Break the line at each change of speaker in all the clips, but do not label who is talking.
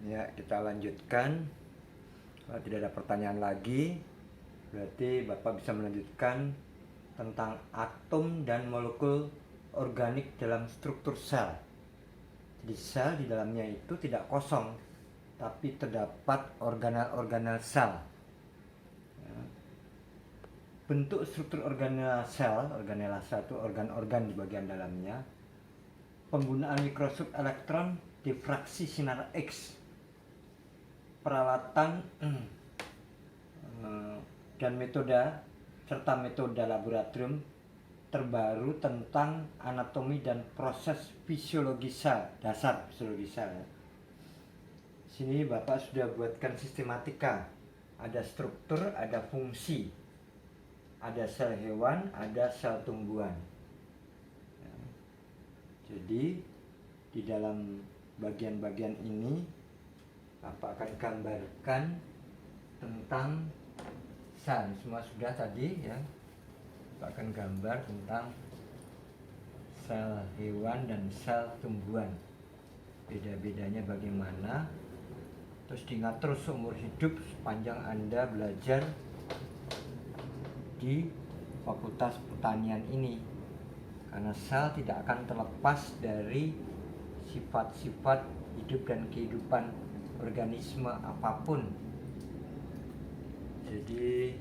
Ya, kita lanjutkan. Kalau tidak ada pertanyaan lagi, berarti Bapak bisa melanjutkan tentang atom dan molekul organik dalam struktur sel. Jadi sel di dalamnya itu tidak kosong, tapi terdapat organel-organel sel. Ya. Bentuk struktur organel sel itu organ-organ di bagian dalamnya. Penggunaan mikroskop elektron, difraksi sinar X, peralatan dan metode serta metode laboratorium terbaru tentang anatomi dan proses fisiologi sel, dasar fisiologi sel. Sini Bapak sudah buatkan sistematika, ada struktur, ada fungsi, ada sel hewan, ada sel tumbuhan. Jadi di dalam bagian-bagian ini Bapak akan gambarkan tentang sel. Semua sudah tadi ya. Bapak akan gambar tentang sel hewan dan sel tumbuhan. Beda-bedanya bagaimana. Terus diingat terus seumur hidup sepanjang Anda belajar di Fakultas Pertanian ini. Karena sel tidak akan terlepas dari sifat-sifat hidup dan kehidupan organisme apapun. Jadi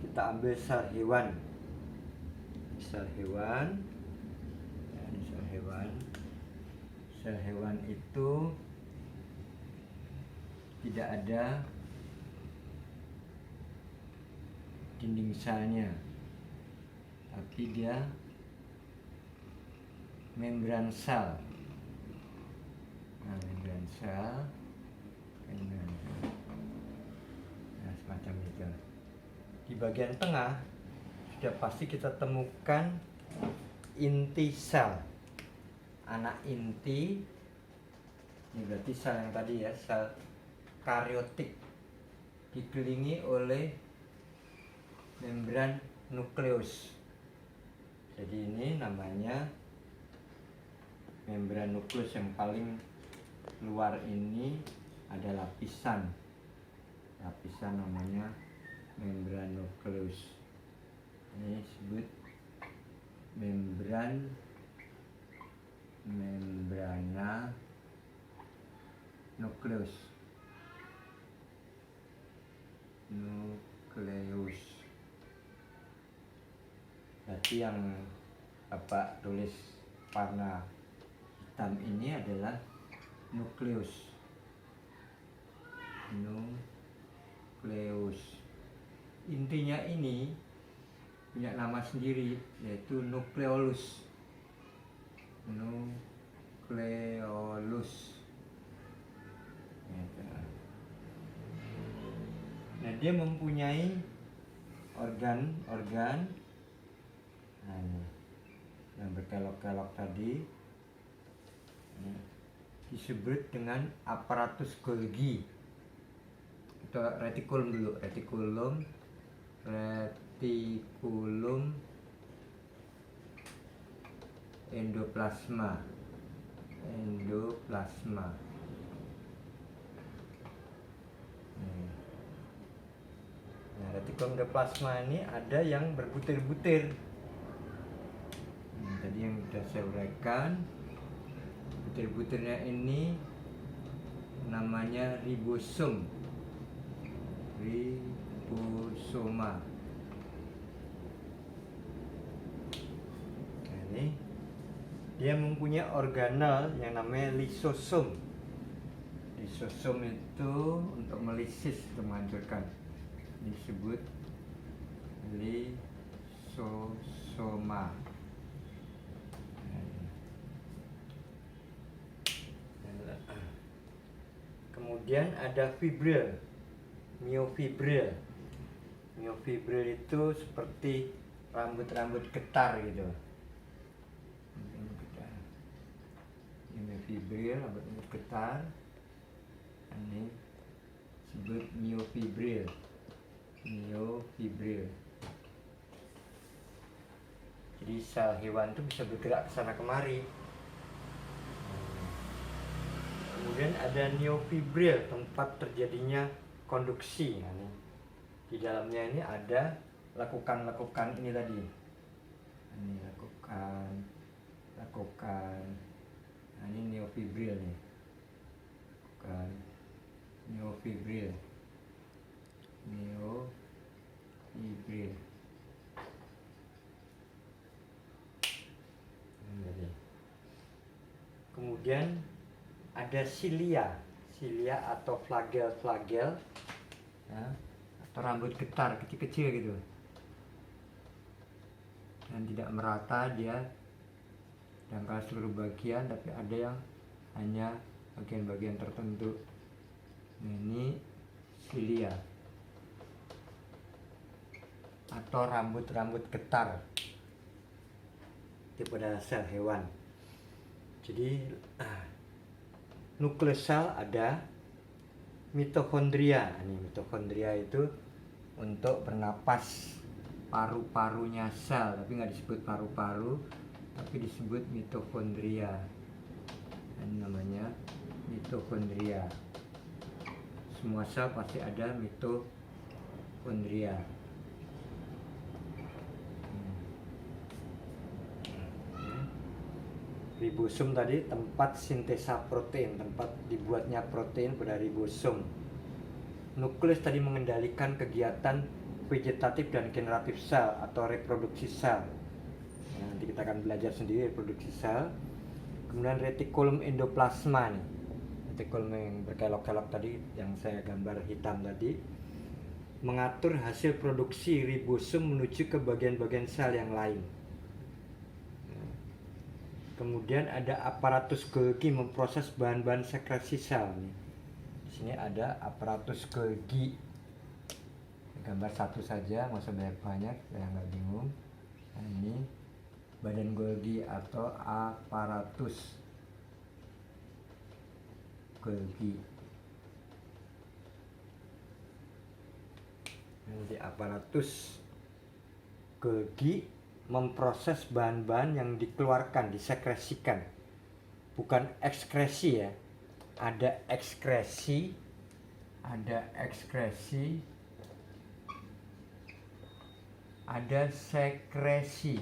kita ambil sel hewan. Sel hewan. Ya, ini sel hewan. Sel hewan itu tidak ada dinding selnya, tapi dia membran sel. Nah, membran sel, nah, semacam itu. Di bagian tengah sudah pasti kita temukan inti sel, anak inti. Ini berarti sel yang tadi ya, sel kariotik, dikelilingi oleh membran nukleus. Jadi ini namanya membran nukleus. Yang paling luar ini ada lapisan namanya membran nukleus. Ini disebut membrana nukleus. Berarti yang Bapak tulis warna hitam ini adalah nukleus. Intinya ini punya nama sendiri, yaitu nukleolus. Nah, dia mempunyai organ-organ yang berkelok-kelok tadi, disebut dengan aparatus Golgi. Itu retikulum dulu, retikulum endoplasma. Nah, retikulum endoplasma ini ada yang berbutir-butir. Tadi yang sudah saya uraikan, butir-butirnya ini namanya ribosom, ribosoma. Nah, ini dia mempunyai organel yang namanya lisosom. Lisosom itu untuk melisis, untuk menghancurkan, disebut lisosoma. Kemudian ada fibril, miofibril. Miofibril itu seperti rambut-rambut getar gitu. Miofibril, rambut getar. Ini disebut miofibril. Jadi sel hewan itu bisa bergerak ke sana kemari. Kemudian ada neofibril, tempat terjadinya konduksi. Nah, ini. Di dalamnya ini ada lekukan-lekukan ini tadi. Ini lekukan. Nah, ini neofibril nih. Lekukan neofibril. Kemudian ada silia atau flagel ya, atau rambut getar kecil-kecil gitu, dan tidak merata dia dangkal seluruh bagian, tapi ada yang hanya bagian-bagian tertentu. Nah, ini silia atau rambut getar itu pada sel hewan. Jadi nukleus sel ada mitokondria. Ini mitokondria itu untuk bernapas, paru-parunya sel, tapi nggak disebut paru-paru, tapi disebut mitokondria. Ini namanya mitokondria. Semua sel pasti ada mitokondria. Ribosom tadi tempat sintesa protein, tempat dibuatnya protein pada ribosom. Nukleus tadi mengendalikan kegiatan vegetatif dan generatif sel atau reproduksi sel. Nah, nanti kita akan belajar sendiri reproduksi sel. Kemudian retikulum endoplasma nih. Retikulum yang berkelok-kelok tadi yang saya gambar hitam tadi mengatur hasil produksi ribosom menuju ke bagian-bagian sel yang lain. Kemudian ada aparatus Golgi memproses bahan-bahan sekresi sel. Di sini ada aparatus Golgi. Gambar satu saja, nggak usah banyak-banyak, saya nggak bingung. Nah, ini badan Golgi atau aparatus Golgi. Jadi aparatus Golgi memproses bahan-bahan yang dikeluarkan, disekresikan, bukan ekskresi ya. Ada ekskresi, ada sekresi.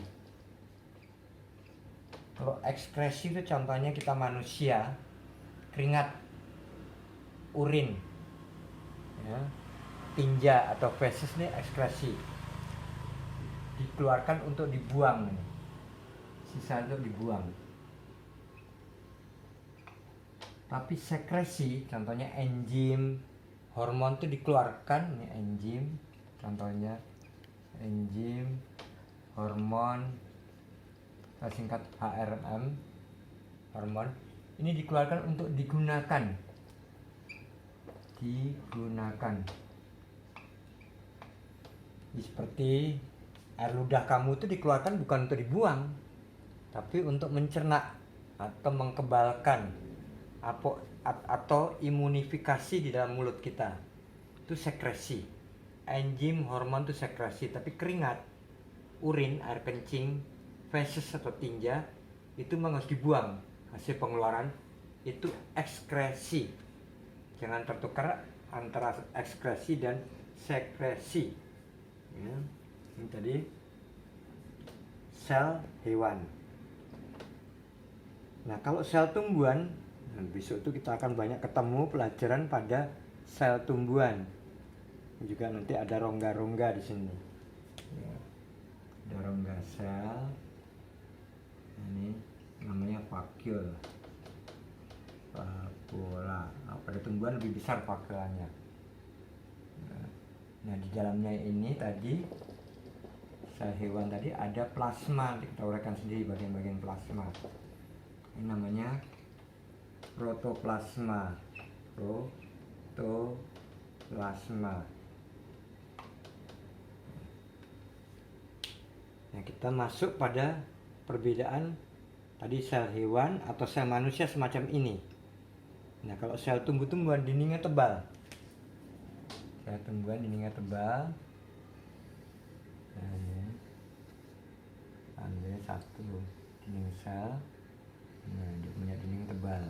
Kalau ekskresi itu contohnya kita manusia, keringat, urin, ya, tinja atau feses ini ekskresi. Dikeluarkan untuk dibuang, sisa itu dibuang. Tapi sekresi, contohnya enzim, hormon itu dikeluarkan. Ini enzim, contohnya enzim, hormon, kita singkat HRM, hormon. Ini dikeluarkan untuk digunakan. Seperti air ludah kamu itu dikeluarkan bukan untuk dibuang, tapi untuk mencerna atau mengkebalkan atau imunifikasi di dalam mulut kita. Itu sekresi. Enzim, hormon itu sekresi, tapi keringat, urin, air kencing, feses atau tinja itu memang harus dibuang. Hasil pengeluaran itu ekskresi. Jangan tertukar antara ekskresi dan sekresi. Ya. Ini tadi sel hewan. Nah, kalau sel tumbuhan, besok itu kita akan banyak ketemu pelajaran pada sel tumbuhan. Juga nanti ada rongga-rongga di sini. Ya, ada rongga sel. Ini namanya vakuole. Nah, pada tumbuhan lebih besar vakuolanya. Nah, di dalamnya ini tadi sel hewan tadi ada plasma, kita uraikan sendiri bagian-bagian plasma. Ini namanya protoplasma. Nah, kita masuk pada perbedaan tadi sel hewan atau sel manusia semacam ini. Nah, kalau sel tumbuh-tumbuhan dindingnya tebal. Sel tumbuhan dindingnya tebal. Nah, ambil satu dinding sel. Nah, dia punya dinding tebal.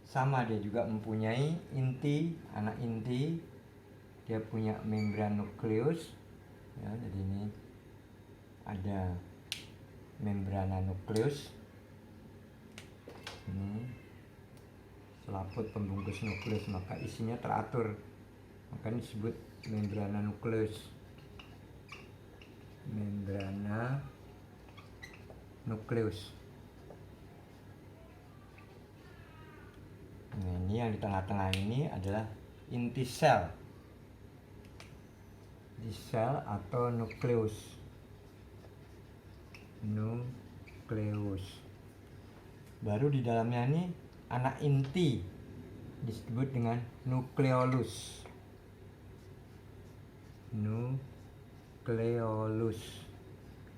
sama, dia juga mempunyai inti, anak inti. Dia punya membran nukleus ya, jadi ini ada membrana nukleus, ini selaput pembungkus nukleus, maka isinya teratur, maka ini disebut membrana nukleus. Membrana nukleus. Nah, ini yang di tengah-tengah ini adalah inti sel. Di sel atau nukleus. Nukleus. Baru di dalamnya ini anak inti disebut dengan nukleolus. Nukleolus.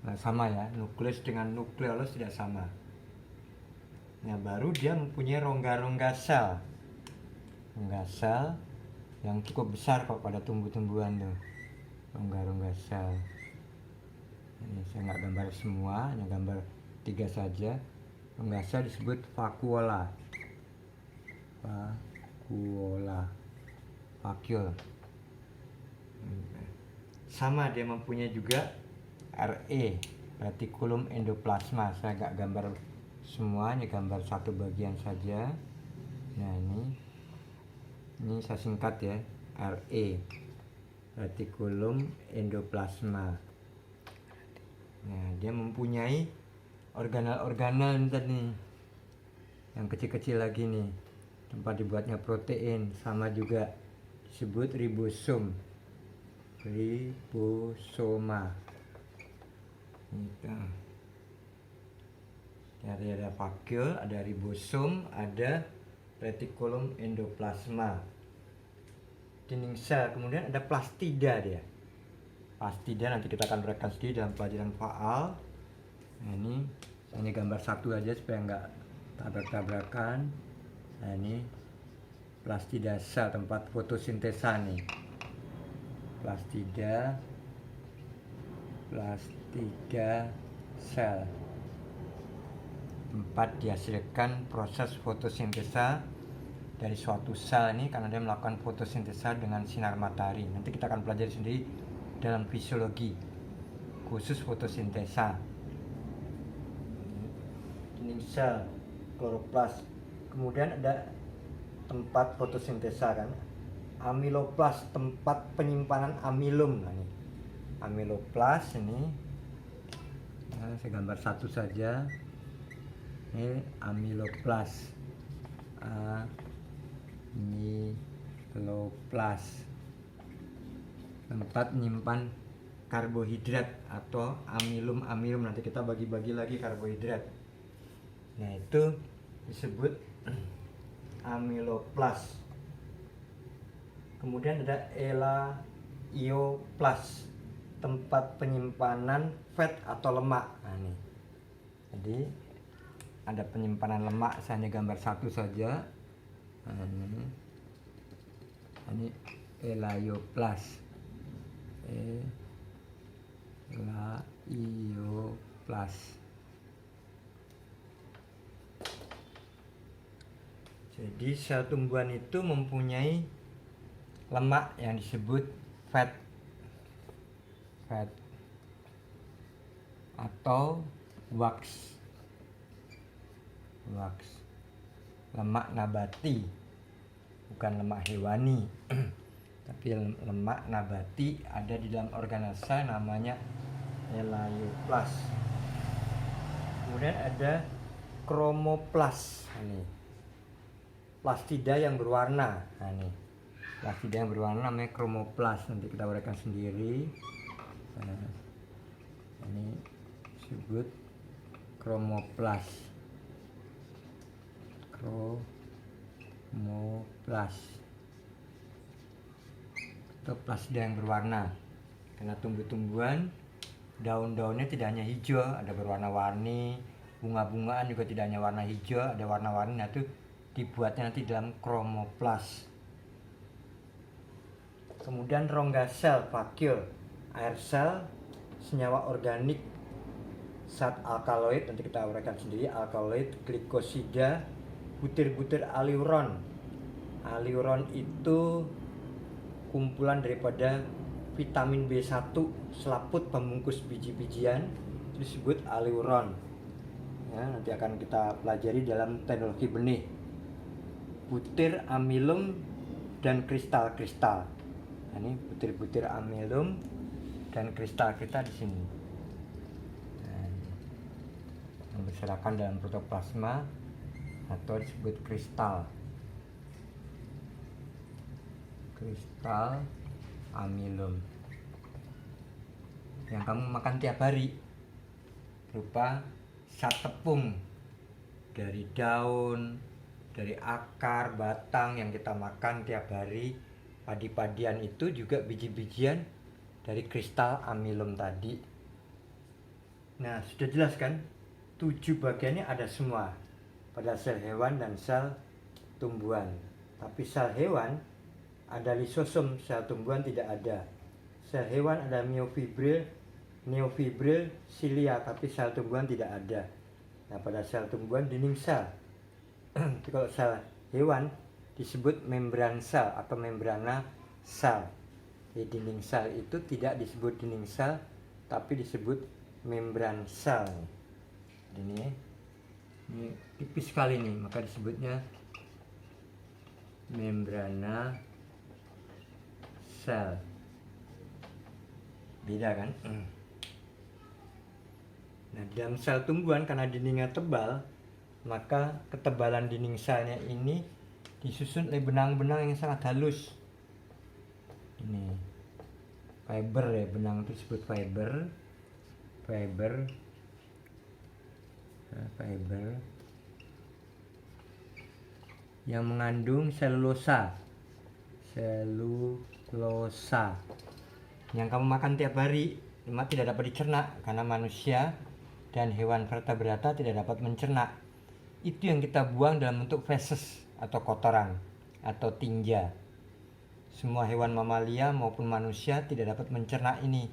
Nah, sama ya, nukleus dengan nukleolus tidak sama. Nah, baru dia mempunyai rongga-rongga sel. Rongga sel yang cukup besar kok pada tumbuh-tumbuhan tuh. Rongga-rongga sel. Ini saya nggak gambar semua, hanya gambar 3 saja. Rongga sel disebut vakuola. Vakuole. Sama, dia mempunyai juga RE, retikulum endoplasma. Saya nggak gambar semua, hanya gambar satu bagian saja. Nah, ini saya singkat ya, RE, retikulum endoplasma. Nah, dia mempunyai organel-organel tadi, yang kecil-kecil lagi nih, tempat dibuatnya protein. Sama juga disebut ribosom, ribosoma. Jadi ada vakuole, ada ribosom, ada retikulum endoplasma. Dinding sel, kemudian ada plastida dia. Plastida nanti kita akan uraikan sendiri dalam pelajaran faal. Nah, ini hanya gambar satu aja supaya nggak tabrak-tabrakan. Nah, ini plastida sel, tempat fotosintesa nih. Plastida sel, tempat dihasilkan proses fotosintesa dari suatu sel ini, karena dia melakukan fotosintesa dengan sinar matahari. Nanti kita akan pelajari sendiri dalam fisiologi khusus fotosintesa. Dinding sel, kloroplas. Kemudian ada tempat fotosintesa kan, amiloplas, tempat penyimpanan amilum. Nah, ini amiloplas ini. Nah, saya gambar satu saja. Ini amiloplas. Amiloplas, tempat menyimpan karbohidrat atau amilum. Nanti kita bagi-bagi lagi karbohidrat. Nah, itu disebut amiloplas. Kemudian ada elaioplas, tempat penyimpanan fat atau lemak. Nah, ini. Jadi ada penyimpanan lemak, saya hanya gambar satu saja. Nah, ini elaioplas. Elaioplas. Jadi sel tumbuhan itu mempunyai lemak yang disebut fat atau wax. Lemak nabati, bukan lemak hewani. Tapi lemak nabati ada di dalam organel sel, namanya elaioplas. Kemudian ada kromoplas. Ini plastida yang berwarna. Nah, ini plastida yang berwarna namanya kromoplas. Nanti kita uraikan sendiri. Nah, ini disebut kromoplas. Atau plastida yang berwarna, karena tumbuh-tumbuhan daun-daunnya tidak hanya hijau, ada berwarna-warni. Bunga-bungaan juga tidak hanya warna hijau, ada warna-warni. Nah, itu dibuatnya nanti dalam kromoplas. Kemudian rongga sel, vakuole, air sel, senyawa organik, zat alkaloid, nanti kita uraikan sendiri, alkaloid, glikosida, butir-butir aleuron. Aleuron itu kumpulan daripada vitamin B1 selaput pembungkus biji-bijian, itu disebut aleuron. Ya, nanti akan kita pelajari dalam teknologi benih. Butir amilum dan kristal-kristal. Nah, ini butir-butir amilum dan kristal-kristal di sini. Yang berserakan dalam protoplasma atau disebut kristal. Kristal amilum yang kamu makan tiap hari berupa zat tepung dari daun, dari akar, batang yang kita makan tiap hari. Padi-padian itu juga biji-bijian dari kristal amilum tadi. Nah, sudah jelas kan? 7 bagiannya ada semua pada sel hewan dan sel tumbuhan. Tapi sel hewan ada lisosom, sel tumbuhan tidak ada. Sel hewan ada miofibril, neofibril, silia, tapi sel tumbuhan tidak ada. Nah, pada sel tumbuhan dinding sel. Tapi kalau sel hewan disebut membran sel atau membrana sel. Di dinding sel itu tidak disebut dinding sel, tapi disebut membran sel. Ini tipis sekali nih, maka disebutnya membrana sel. Beda kan? Nah, dalam sel tumbuhan karena dindingnya tebal, maka ketebalan dinding selnya ini disusun oleh benang-benang yang sangat halus. Ini fiber ya, benang itu disebut fiber. Fiber yang mengandung selulosa yang kamu makan tiap hari, cuma tidak dapat dicerna karena manusia dan hewan vertebrata tidak dapat mencerna. Itu yang kita buang dalam bentuk feses atau kotoran atau tinja. Semua hewan mamalia maupun manusia tidak dapat mencerna ini,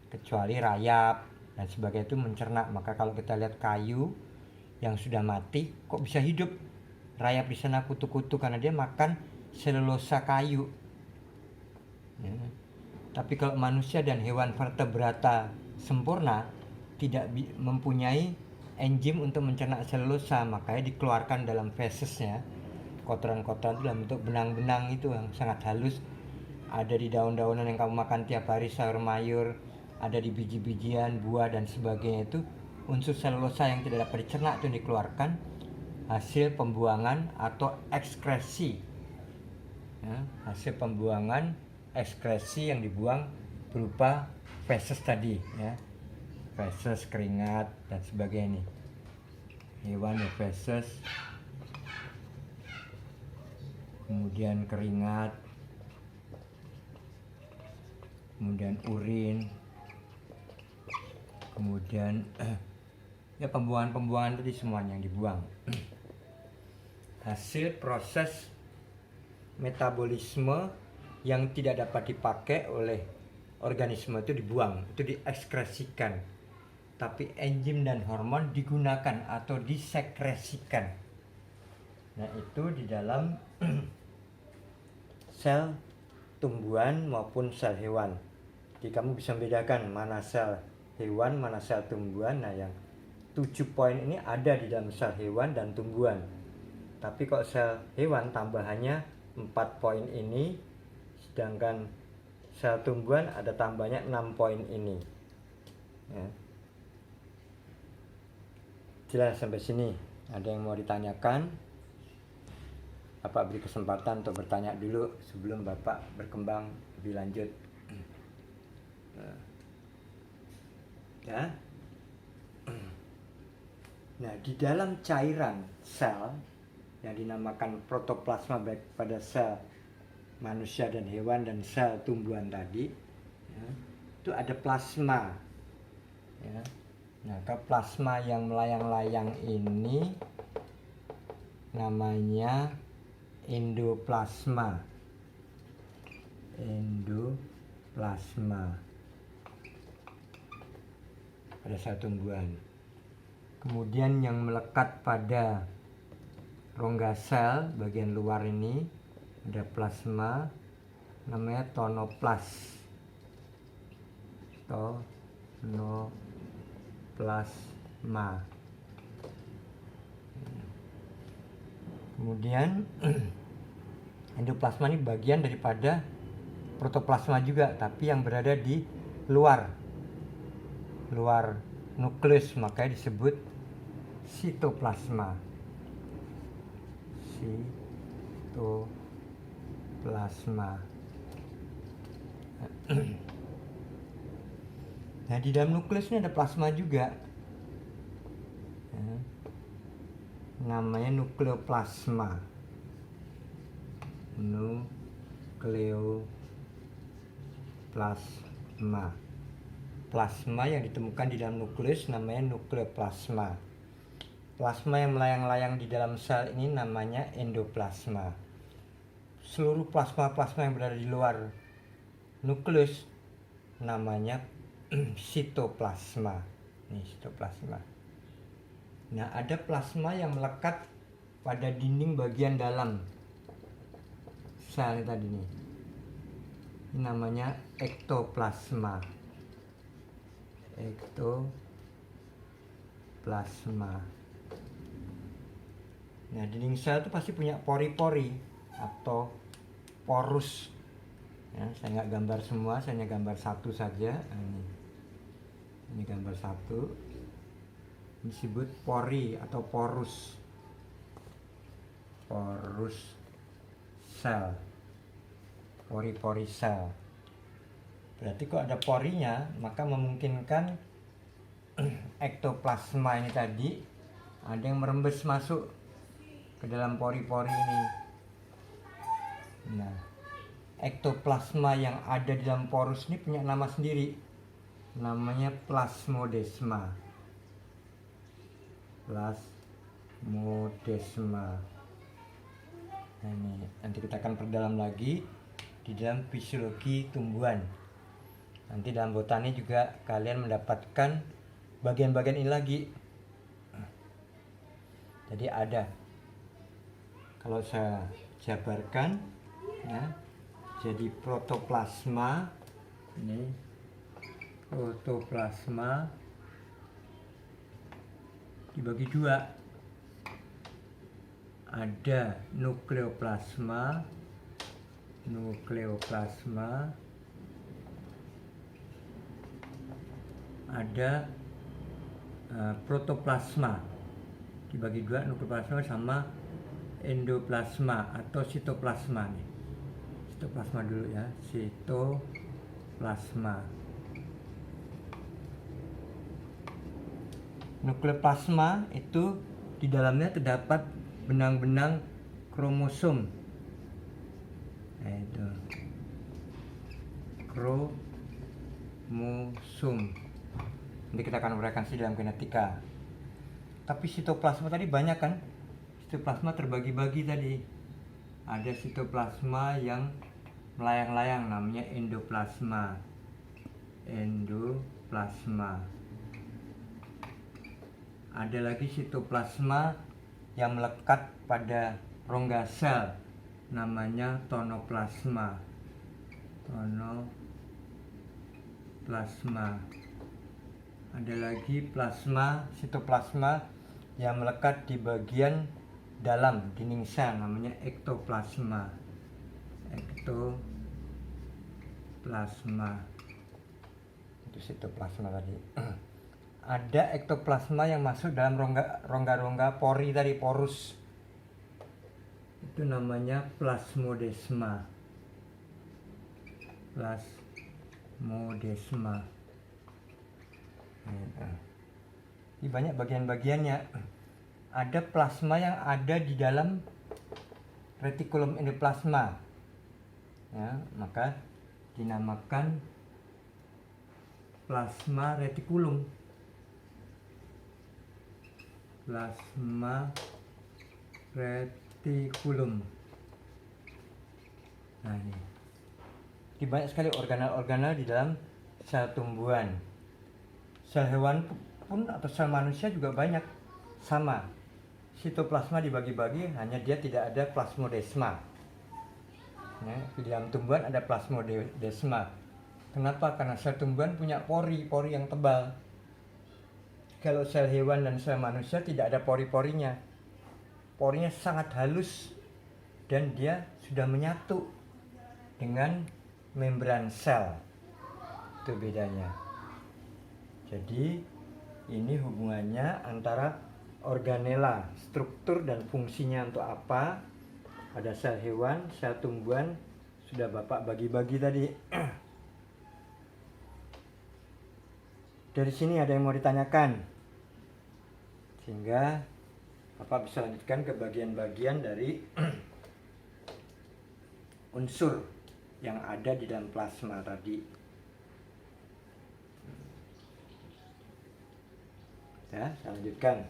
kecuali rayap dan sebagainya itu mencerna. Maka kalau kita lihat kayu yang sudah mati kok bisa hidup, rayap di sana kutu-kutu karena dia makan selulosa kayu. Ya. Tapi kalau manusia dan hewan vertebrata sempurna tidak mempunyai enzim untuk mencerna selulosa, makanya dikeluarkan dalam fesesnya. Kotoran-kotoran itu dalam bentuk benang-benang itu yang sangat halus, ada di daun-daunan yang kamu makan tiap hari, sayur mayur, ada di biji-bijian, buah dan sebagainya. Itu unsur selulosa yang tidak dapat dicerna itu dikeluarkan hasil pembuangan atau ekskresi. Ya, hasil pembuangan ekskresi yang dibuang berupa feses tadi ya, feses, keringat dan sebagainya. Nih hewan ya feses, kemudian keringat, kemudian urin, kemudian ya pembuangan tadi semuanya yang dibuang. Hasil proses metabolisme yang tidak dapat dipakai oleh organisme itu dibuang, itu diekskresikan. Tapi enzim dan hormon digunakan atau disekresikan. Nah, itu di dalam sel tumbuhan maupun sel hewan. Jadi kamu bisa membedakan mana sel hewan, mana sel tumbuhan. Nah, yang 7 poin ini ada di dalam sel hewan dan tumbuhan. Tapi kalau sel hewan tambahannya 4 poin ini, sedangkan sel tumbuhan ada tambahnya 6 poin ini ya. Jelas sampai sini? Ada yang mau ditanyakan? Bapak beri kesempatan untuk bertanya dulu sebelum Bapak berkembang lebih lanjut ya. Nah, di dalam cairan sel yang dinamakan protoplasma, baik pada sel manusia dan hewan dan sel tumbuhan tadi ya, itu ada plasma ya. Nah, ke plasma yang melayang-layang ini namanya endoplasma pada sel tumbuhan. Kemudian yang melekat pada rongga sel bagian luar ini ada plasma, namanya tonoplasma. Kemudian endoplasma ini bagian daripada protoplasma juga, tapi yang berada di luar nukleus, makanya disebut sitoplasma. Nah, di dalam nukleus ini ada plasma juga, ya, namanya nukleoplasma. Plasma yang ditemukan di dalam nukleus namanya nukleoplasma. Plasma yang melayang-layang di dalam sel ini namanya endoplasma. Seluruh plasma-plasma yang berada di luar nukleus namanya sitoplasma. Ini sitoplasma. Nah, ada plasma yang melekat pada dinding bagian dalam sel tadi nih. Ini namanya ektoplasma. Nah, dinding sel itu pasti punya pori-pori atau porus. Ya, saya nggak gambar semua, saya hanya gambar satu saja. Ini gambar satu. Ini disebut pori atau porus. Porus sel. Pori-pori sel. Berarti kalau ada porinya, maka memungkinkan ektoplasma ini tadi ada yang merembes masuk ke dalam pori-pori ini. Nah, ektoplasma yang ada di dalam porus ini punya nama sendiri, namanya plasmodesma. Nah, ini nanti kita akan perdalam lagi di dalam fisiologi tumbuhan. Nanti dalam botani juga kalian mendapatkan bagian-bagian ini lagi. Jadi ada, kalau saya jabarkan, ya, jadi protoplasma. Ini protoplasma dibagi dua. Ada nukleoplasma, ada protoplasma. Dibagi dua, nukleoplasma sama endoplasma atau sitoplasma nih. Sitoplasma dulu ya, sitoplasma. Nukleoplasma itu di dalamnya terdapat benang-benang kromosom. Nah, itu kromosom. Nanti kita akan uraikan sih dalam genetika. Tapi sitoplasma tadi banyak kan? Sitoplasma terbagi-bagi tadi. Ada sitoplasma yang melayang-layang, namanya endoplasma. Ada lagi sitoplasma yang melekat pada rongga sel, namanya tonoplasma. Ada lagi sitoplasma yang melekat di bagian dalam dinding sel, namanya ektoplasma. Itu sitoplasma tadi. Ada ektoplasma yang masuk dalam rongga-rongga pori tadi, porus. Itu namanya plasmodesma. Ini banyak bagian-bagiannya. Ada plasma yang ada di dalam retikulum endoplasma, ya, maka dinamakan plasma retikulum. Nah, ini banyak sekali organel-organel di dalam sel tumbuhan. Sel hewan pun atau sel manusia juga banyak, sama. sitoplasma dibagi-bagi, hanya dia tidak ada plasmodesma. Ya, di dalam tumbuhan ada plasmodesma. Kenapa? Karena sel tumbuhan punya pori yang tebal. Kalau sel hewan dan sel manusia tidak ada pori-porinya. Porinya sangat halus dan dia sudah menyatu dengan membran sel. Itu bedanya. Jadi ini hubungannya antara organela, struktur dan fungsinya untuk apa. Pada sel hewan, sel tumbuhan sudah Bapak bagi-bagi tadi. Dari sini ada yang mau ditanyakan, sehingga Bapak bisa lanjutkan ke bagian-bagian dari unsur yang ada di dalam plasma tadi. Ya, saya lanjutkan.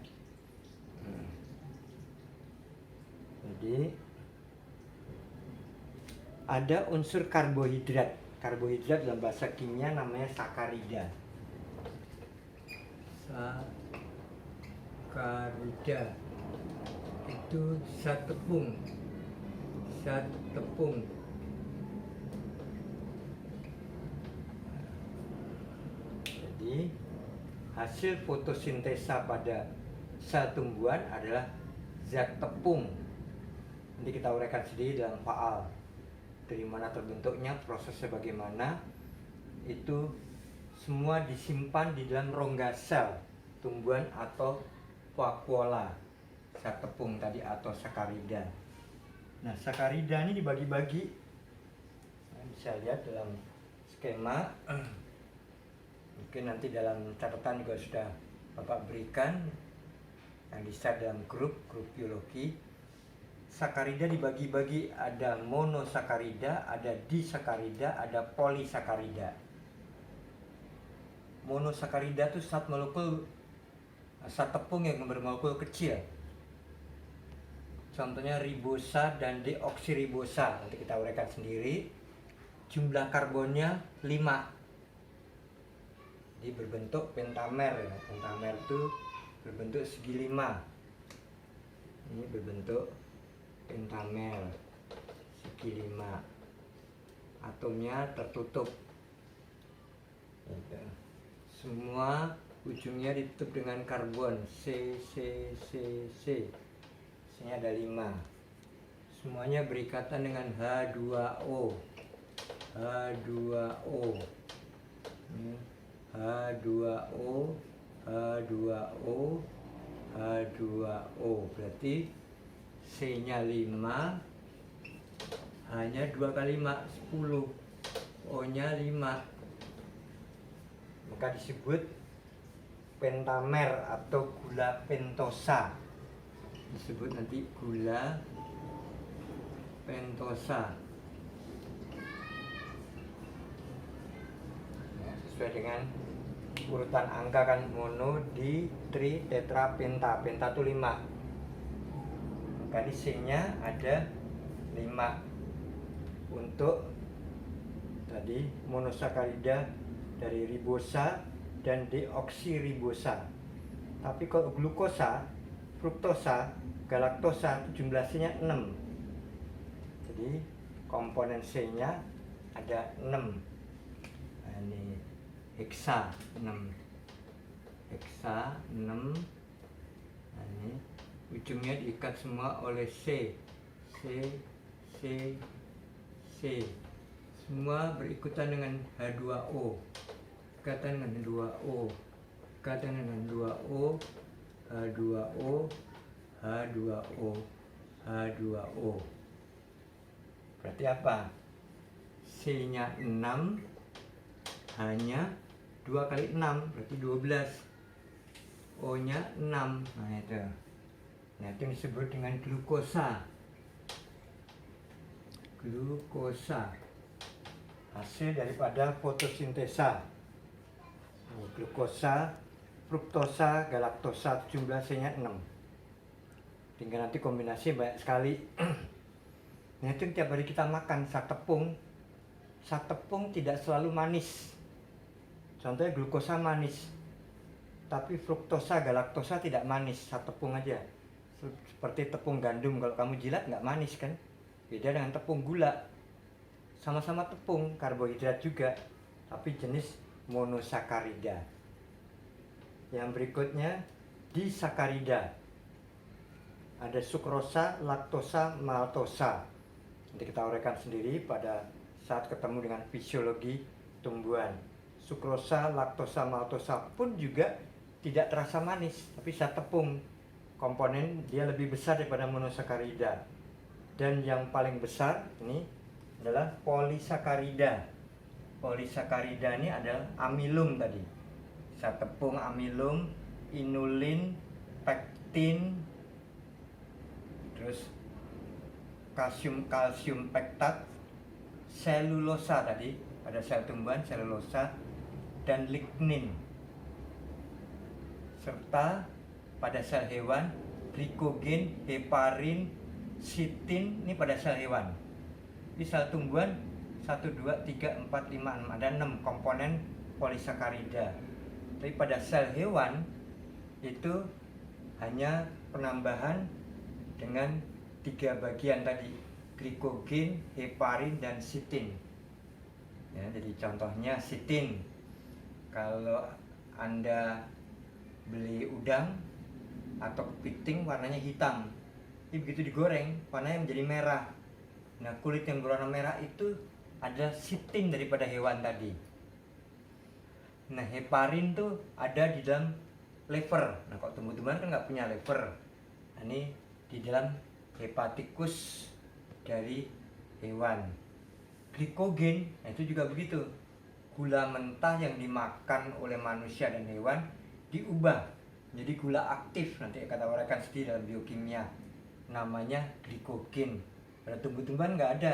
Jadi ada unsur karbohidrat. Karbohidrat dalam bahasa kimia namanya sakarida. Sakarida itu zat tepung. Jadi hasil fotosintesa pada sel tumbuhan adalah zat tepung. Nanti kita uraikan sendiri dalam faal. Dari mana terbentuknya, prosesnya bagaimana, itu semua disimpan di dalam rongga sel tumbuhan atau vakuola, zat tepung tadi atau sakarida. Nah, sakarida ini dibagi-bagi. Nah, bisa lihat dalam skema. Mungkin nanti dalam catatan juga sudah Bapak berikan yang di-share dalam grup biologi. Sakarida dibagi-bagi, ada monosakarida, ada disakarida, ada polisakarida. Monosakarida itu zat tepung yang bermolekul kecil. Contohnya ribosa dan deoksiribosa. Nanti kita uraikan sendiri. Jumlah karbonnya 5. Jadi berbentuk pentamer. Pentamer itu berbentuk segi 5. Ini berbentuk pentamer segi 5. Atomnya tertutup. Semua ujungnya ditutup dengan karbon C. Sini ada 5. Semuanya berikatan dengan H2O. H2O. Berarti C-nya 5, H-nya 2 kali 5, 10. O-nya 5. Maka disebut pentamer atau gula pentosa. Disebut nanti gula pentosa. Sesuai dengan urutan angka kan, mono, di, tri, tetra, penta. Penta itu 5. Maka di C-nya ada 5. Untuk tadi monosakarida dari ribosa dan deoksiribosa. Tapi kalau glukosa, fruktosa, galaktosa itu jumlah C-nya 6. Jadi komponen C-nya ada 6. Nah, ini heksa 6. Nah, ini ujungnya diikat semua oleh C. Semua berikutan dengan H2O. Ikatan dengan H2O. H2O. Berarti apa? C-nya 6, H-nya 2 kali 6, berarti 12. O-nya 6. Nah, itu. Nah, itu disebut dengan glukosa. Hasil daripada fotosintesa. Glukosa, fruktosa, galaktosa, jumlah C-nya 6. Tinggal nanti kombinasi banyak sekali. Nah, itu tiap hari kita makan zat tepung. Zat tepung tidak selalu manis. Contohnya glukosa manis. Tapi fruktosa, galaktosa tidak manis, zat tepung aja. seperti tepung gandum, kalau kamu jilat nggak manis kan. Beda dengan tepung gula, sama-sama tepung, karbohidrat juga, tapi jenis monosakarida. Yang berikutnya disakarida. Ada sukrosa, laktosa, maltosa. Nanti kita uraikan sendiri pada saat ketemu dengan fisiologi tumbuhan. Sukrosa, laktosa, maltosa pun juga tidak terasa manis, tapi saat tepung komponen dia lebih besar daripada monosakarida. Dan yang paling besar ini adalah polisakarida. Polisakarida ini adalah amilum tadi. Saat tepung amilum, inulin, pektin, terus kalsium pektat, selulosa tadi pada sel tumbuhan, selulosa, dan lignin, serta pada sel hewan glikogen, heparin, sitin. Ini pada sel hewan. Di sel tumbuhan 1, 2, 3, 4, 5, 6 ada 6 komponen polisakarida. Tapi pada sel hewan itu hanya penambahan dengan 3 bagian tadi, glikogen, heparin, dan sitin. Ya, jadi contohnya sitin. Kalau Anda beli udang atau kepiting warnanya hitam, ini begitu digoreng warnanya menjadi merah. Nah, kulit yang berwarna merah itu ada sitin daripada hewan tadi. Nah, heparin tuh ada di dalam liver. Nah, kalau tumbuh-tumbuhan kan nggak punya liver. Nah, ini di dalam hepatikus dari hewan. Glikogen, nah itu juga begitu. Gula mentah yang dimakan oleh manusia dan hewan diubah menjadi gula aktif. Nanti kata uraikan sendiri dalam biokimia. Namanya glikogen. Pada tumbuh-tumbuhan nggak ada.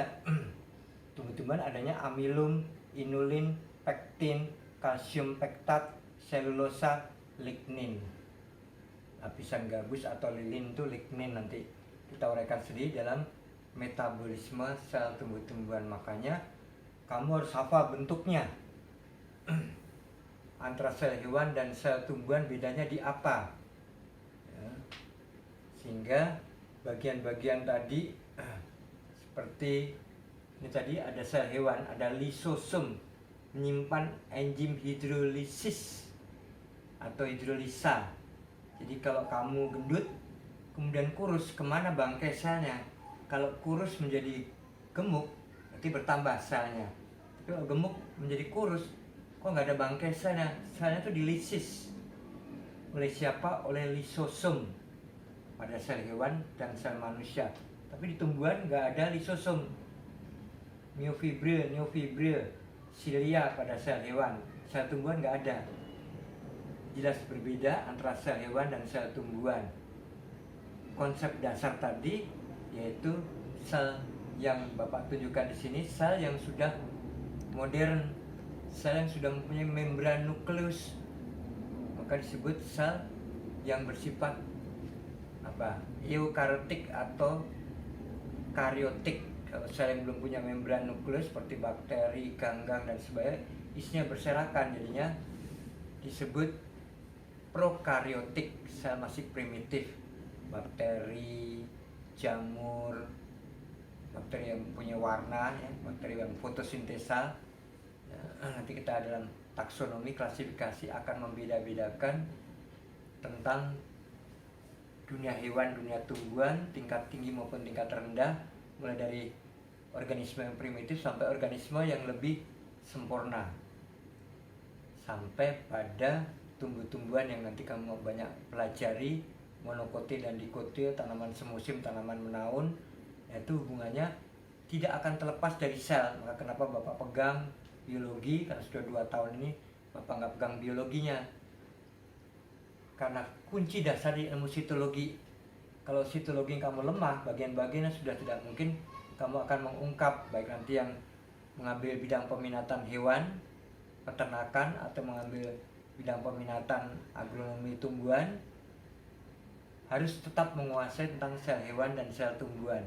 Tumbuh-tumbuhan adanya amilum, inulin, pektin, kalsium pektat, selulosa, lignin. Lapisan gabus atau lilin itu lignin, nanti kita uraikan sendiri dalam metabolisme sel tumbuh-tumbuhan. Makanya kamu harus hafal bentuknya. Antara sel hewan dan sel tumbuhan bedanya di apa ya. Sehingga bagian-bagian tadi seperti ini tadi, ada sel hewan, ada lisosum menyimpan enzim hidrolisis atau hidrolisa. Jadi kalau kamu gendut kemudian kurus, kemana bangkai selnya? Kalau kurus menjadi gemuk berarti bertambah selnya. Tapi kalau gemuk menjadi kurus, kok nggak ada bangkai selnya? Selnya itu dilisis oleh siapa? Oleh lisosum pada sel hewan dan sel manusia. Tapi di tumbuhan nggak ada lisosum. Miofibril, neofibril, silia pada sel hewan. Sel tumbuhan nggak ada. Jelas berbeda antara sel hewan dan sel tumbuhan. Konsep dasar tadi yaitu sel yang Bapak tunjukkan di sini, sel yang sudah modern, sel yang sudah mempunyai membran nukleus, maka disebut sel yang bersifat eukaryotik atau karyotik. Kalau sel yang belum punya membran nukleus seperti bakteri, ganggang, dan sebagainya, isinya berserakan, jadinya disebut prokaryotik, sel masih primitif. Bakteri, jamur, bakteri yang punya warna, ya, bakteri yang fotosintesa. Nanti kita dalam taksonomi klasifikasi akan membeda-bedakan tentang dunia hewan, dunia tumbuhan, tingkat tinggi maupun tingkat rendah, mulai dari organisme yang primitif sampai organisme yang lebih sempurna, sampai pada tumbuh-tumbuhan yang nanti kamu banyak pelajari, monokotil dan dikotil, tanaman semusim, tanaman menaun. Itu hubungannya tidak akan terlepas dari sel. Maka kenapa Bapak pegang biologi, karena sudah 2 tahun ini Bapak nggak pegang biologinya, karena kunci dasar di ilmu sitologi. Kalau sitologi kamu lemah, bagian-bagiannya sudah tidak mungkin kamu akan mengungkap, baik nanti yang mengambil bidang peminatan hewan, peternakan, atau mengambil bidang peminatan agronomi tumbuhan, harus tetap menguasai tentang sel hewan dan sel tumbuhan,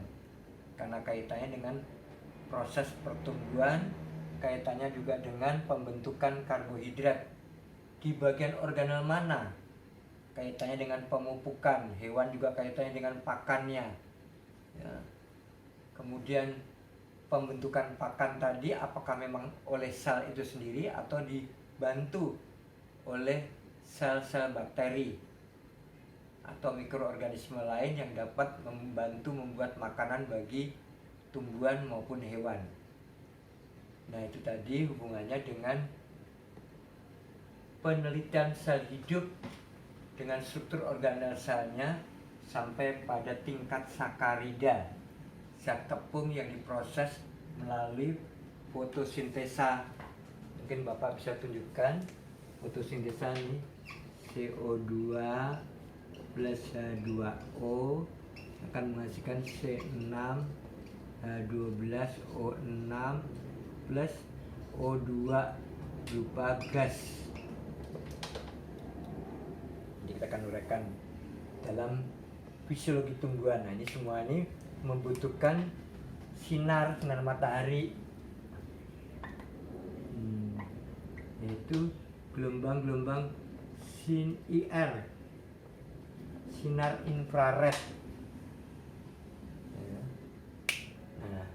karena kaitannya dengan proses pertumbuhan, kaitannya juga dengan pembentukan karbohidrat di bagian organel mana kaitannya dengan pemupukan, hewan juga kaitannya dengan pakannya. Ya. Kemudian pembentukan pakan tadi apakah memang oleh sel itu sendiri atau dibantu oleh sel-sel bakteri atau mikroorganisme lain yang dapat membantu membuat makanan bagi tumbuhan maupun hewan. Nah, itu tadi hubungannya dengan penelitian sel hidup dengan struktur organel selnya sampai pada tingkat sakarida, zat tepung yang diproses melalui fotosintesa. Mungkin Bapak bisa tunjukkan fotosintesa ini, CO2 plus H2O akan menghasilkan C6H12O6 plus O2 berupa gas. Jadi kita akan uraikan dalam fisiologi tumbuhan. Nah, ini semua ini membutuhkan sinar matahari, yaitu gelombang-gelombang IR, sinar infrared. Nah,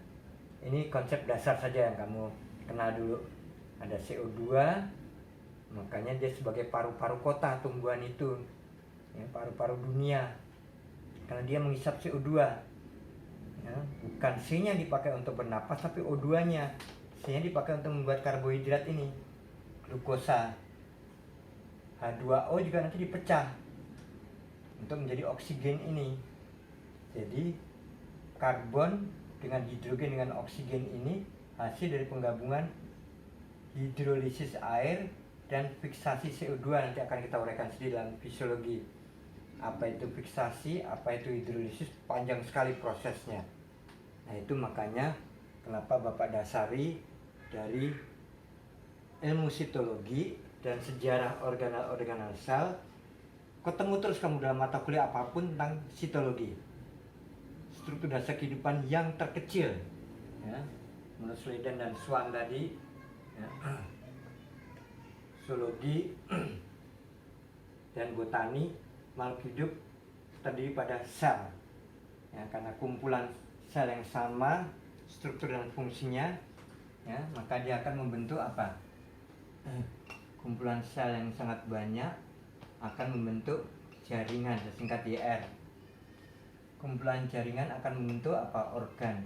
ini konsep dasar saja yang kamu kenal dulu. Ada CO2, makanya dia sebagai paru-paru kota tumbuhan itu, ya, paru-paru dunia, karena dia menghisap CO2. Ya, bukan C-nya dipakai untuk bernapas, tapi O2-nya. C-nya dipakai untuk membuat karbohidrat ini, glukosa. H2O juga nanti dipecah untuk menjadi oksigen ini. Jadi karbon dengan hidrogen dengan oksigen ini hasil dari penggabungan hidrolisis air dan fiksasi CO2. Nanti akan kita uraikan sendiri dalam fisiologi. Apa itu fiksasi, apa itu hidrolisis, panjang sekali prosesnya. Nah, itu makanya kenapa Bapak dasari dari ilmu sitologi dan sejarah organel-organel sel. Ketemu terus kamu dalam mata kuliah apapun tentang sitologi, struktur dasar kehidupan yang terkecil, ya, menurut Schleiden dan Swan tadi, ya. Zoologi dan botani, makhluk hidup terdiri pada sel, ya, karena kumpulan sel yang sama struktur dan fungsinya, ya, maka dia akan membentuk apa? Kumpulan sel yang sangat banyak akan membentuk jaringan, singkat JR. Kumpulan jaringan akan membentuk apa? Organ.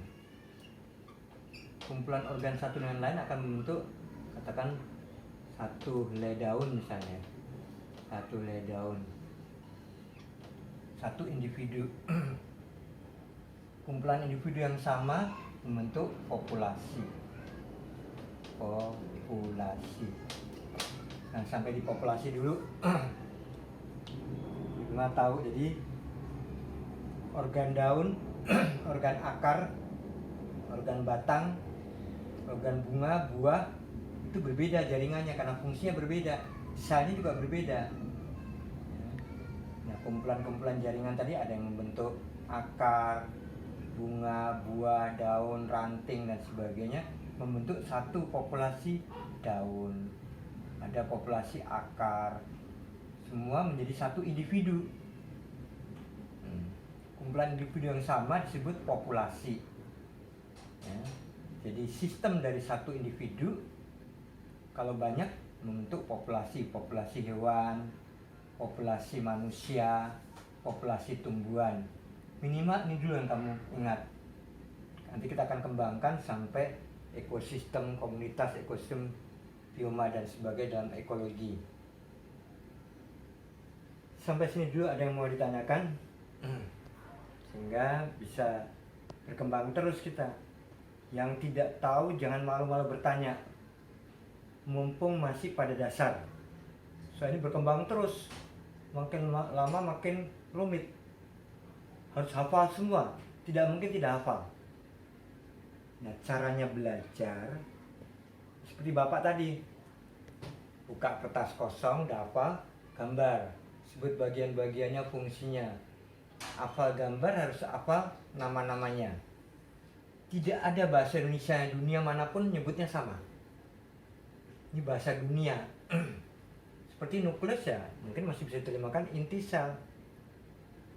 Kumpulan organ satu dengan lain akan membentuk, katakan, satu helai daun misalnya. Satu helai daun. Satu individu. Kumpulan individu yang sama membentuk populasi. Populasi. Nah, sampai di populasi dulu. Cuma tahu, jadi organ daun, organ akar, organ batang, organ bunga, buah itu berbeda jaringannya karena fungsinya berbeda, selnya juga berbeda. Nah, kumpulan-kumpulan jaringan tadi ada yang membentuk akar, bunga, buah, daun, ranting dan sebagainya, membentuk satu populasi daun. Ada populasi akar, semua menjadi satu individu. Kumpulan individu yang sama disebut populasi, ya. Jadi sistem dari satu individu kalau banyak membentuk populasi, populasi hewan, populasi manusia, populasi tumbuhan. Minimal ini dulu yang kamu ingat. Nanti kita akan kembangkan sampai ekosistem, komunitas, ekosistem bioma dan sebagainya dalam ekologi. Sampai sini dulu, ada yang mau ditanyakan? Sehingga bisa berkembang terus kita. Yang tidak tahu jangan malu-malu bertanya, mumpung masih pada dasar. Soalnya ini berkembang terus, makin lama makin rumit. Harus hafal semua, tidak mungkin tidak hafal. Nah, caranya belajar seperti Bapak tadi, buka kertas kosong, udah hafal gambar, sebut bagian-bagiannya, fungsinya. Hafal gambar harus hafal nama-namanya. Tidak ada bahasa Indonesia dunia manapun nyebutnya sama. Ini bahasa dunia. seperti nukleus ya mungkin masih bisa diterjemahkan inti sel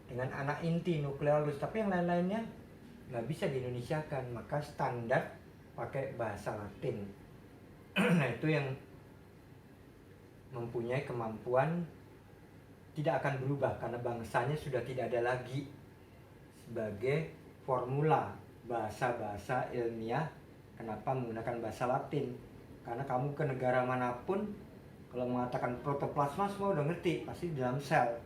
dengan anak inti nukleolus, tapi yang lain-lainnya nggak bisa diindonesiakan, maka standar pakai bahasa Latin. Nah itu yang mempunyai kemampuan tidak akan berubah karena bangsanya sudah tidak ada lagi sebagai formula bahasa-bahasa ilmiah. Kenapa menggunakan bahasa Latin? Karena kamu ke negara manapun kalau mengatakan protoplasma semua udah ngerti, pasti di dalam sel.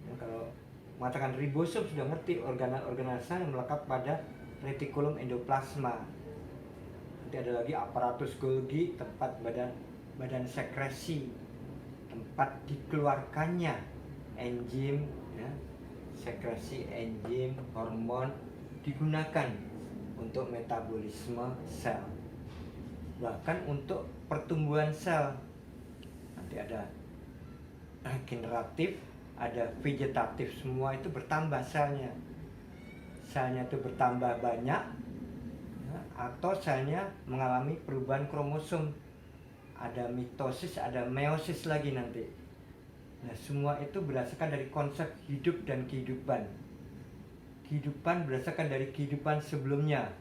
Ya, kalau mengatakan ribosom sudah ngerti, organel-organel sel yang melekat pada retikulum endoplasma. Nanti ada lagi aparatus Golgi, tempat badan sekresi, tempat dikeluarkannya enzim, ya, sekresi enzim, hormon digunakan untuk metabolisme sel, bahkan untuk pertumbuhan sel. Nanti ada generatif, ada vegetatif, semua itu bertambah selnya. Selnya itu bertambah banyak, ya, atau selnya mengalami perubahan kromosom. Ada mitosis, ada meiosis lagi nanti. Nah, semua itu berdasarkan dari konsep hidup dan kehidupan. Kehidupan berdasarkan dari kehidupan sebelumnya.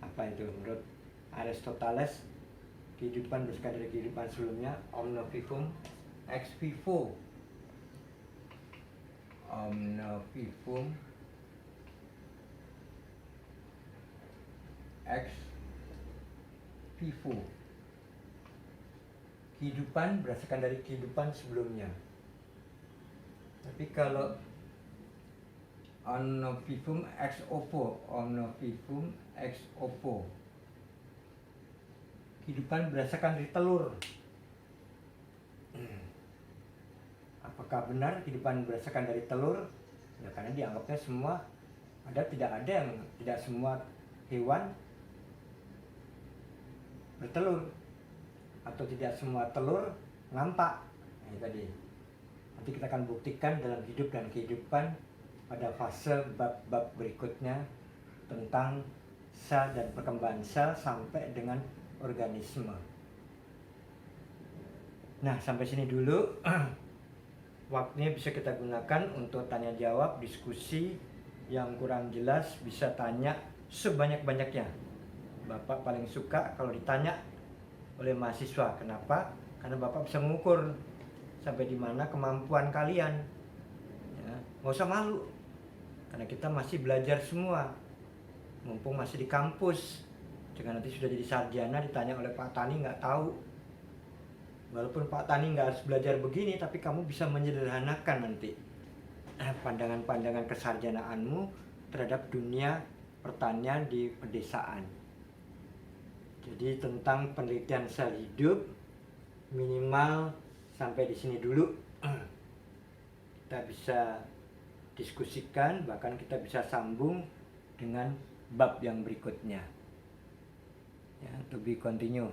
Apa itu menurut Aristoteles? Kehidupan berdasarkan dari kehidupan sebelumnya, omne vivum ex vivo. Omne vivum ex vivo. Kehidupan berdasarkan dari kehidupan sebelumnya. Tapi kalau omne vivum ex oppo, omne vivum ex oppo, kehidupan berdasarkan dari telur. Apakah benar kehidupan berdasarkan dari telur? Ya karena dianggapnya semua ada, tidak ada yang, tidak semua hewan bertelur, atau tidak semua telur nampak. Nah, tadi nanti kita akan buktikan dalam hidup dan kehidupan pada fase bab-bab berikutnya tentang sel dan perkembangan sel sampai dengan organisme. Nah, sampai sini dulu. Waktunya bisa kita gunakan untuk tanya jawab, diskusi. Yang kurang jelas bisa tanya sebanyak-banyaknya. Bapak paling suka kalau ditanya oleh mahasiswa. Kenapa? Karena Bapak bisa mengukur sampai di mana kemampuan kalian. Ya, nggak usah malu. Karena kita masih belajar semua. Mumpung masih di kampus. Jika nanti sudah jadi sarjana ditanya oleh Pak Tani nggak tahu. Walaupun Pak Tani nggak harus belajar begini, tapi kamu bisa menyederhanakan nanti pandangan-pandangan kesarjanaanmu terhadap dunia pertanian di pedesaan. Jadi tentang penelitian sel hidup minimal sampai di sini dulu. Kita bisa diskusikan, bahkan kita bisa sambung dengan bab yang berikutnya. Ya, to be continue.